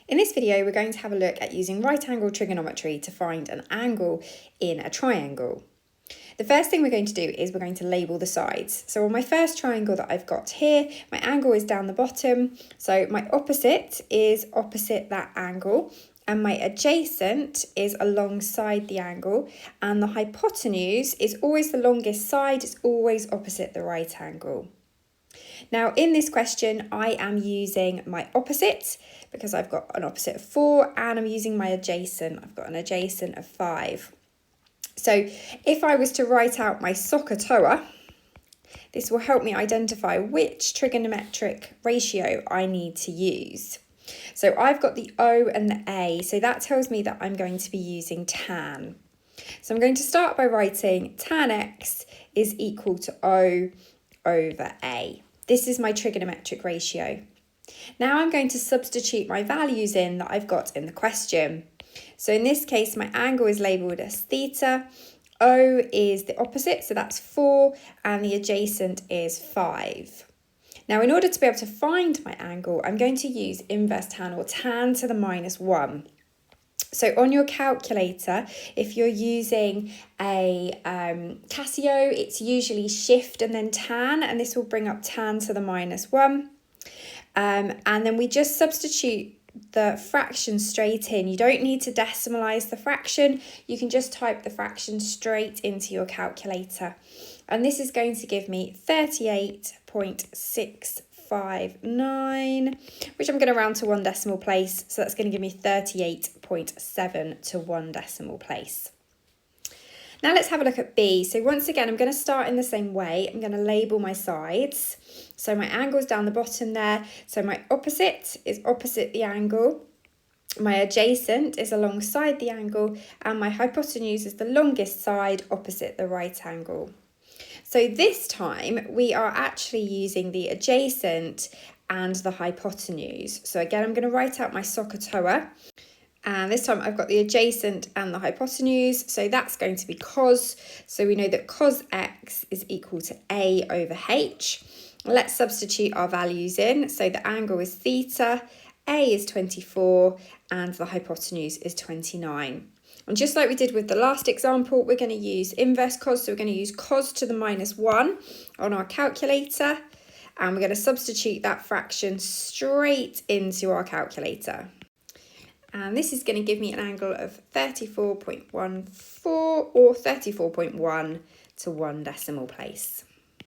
In this video, we're going to have a look at using right angle trigonometry to find an angle in a triangle. The first thing we're going to do is we're going to label the sides. So on my first triangle that I've got here, my angle is down the bottom. So my opposite is opposite that angle, and my adjacent is alongside the angle, and the hypotenuse is always the longest side, it's always opposite the right angle. Now in this question, I am using my opposite because I've got an opposite of 4, and I'm using my adjacent. I've got an adjacent of 5. So if I was to write out my SOHCAHTOA, this will help me identify which trigonometric ratio I need to use. So I've got the O and the A, so that tells me that I'm going to be using tan. So I'm going to start by writing tan x is equal to O over A. This is my trigonometric ratio. Now I'm going to substitute my values in that I've got in the question. So in this case, my angle is labelled as theta, O is the opposite, so that's 4, and the adjacent is 5. Now in order to be able to find my angle, I'm going to use inverse tan, or tan to the minus 1. So on your calculator, if you're using a Casio, it's usually shift and then tan, and this will bring up tan to the minus 1. And then we just substitute the fraction straight in. You don't need to decimalize the fraction. You can just type the fraction straight into your calculator. And this is going to give me 38.659, which I'm going to round to 1 decimal place. So that's going to give me 38.7 to 1 decimal place. Now let's have a look at B. So once again, I'm going to start in the same way. I'm going to label my sides. So my angle's down the bottom there. So my opposite is opposite the angle. My adjacent is alongside the angle. And my hypotenuse is the longest side opposite the right angle. So this time we are actually using the adjacent and the hypotenuse. So again, I'm going to write out my SOHCAHTOA. And this time I've got the adjacent and the hypotenuse, so that's going to be cos. So we know that cos x is equal to A over h. Let's substitute our values in. So the angle is theta, A is 24, and the hypotenuse is 29. And just like we did with the last example, we're going to use inverse cos. So we're going to use cos to the minus 1 on our calculator. And we're going to substitute that fraction straight into our calculator. And this is going to give me an angle of 34.14 or 34.1 to 1 decimal place.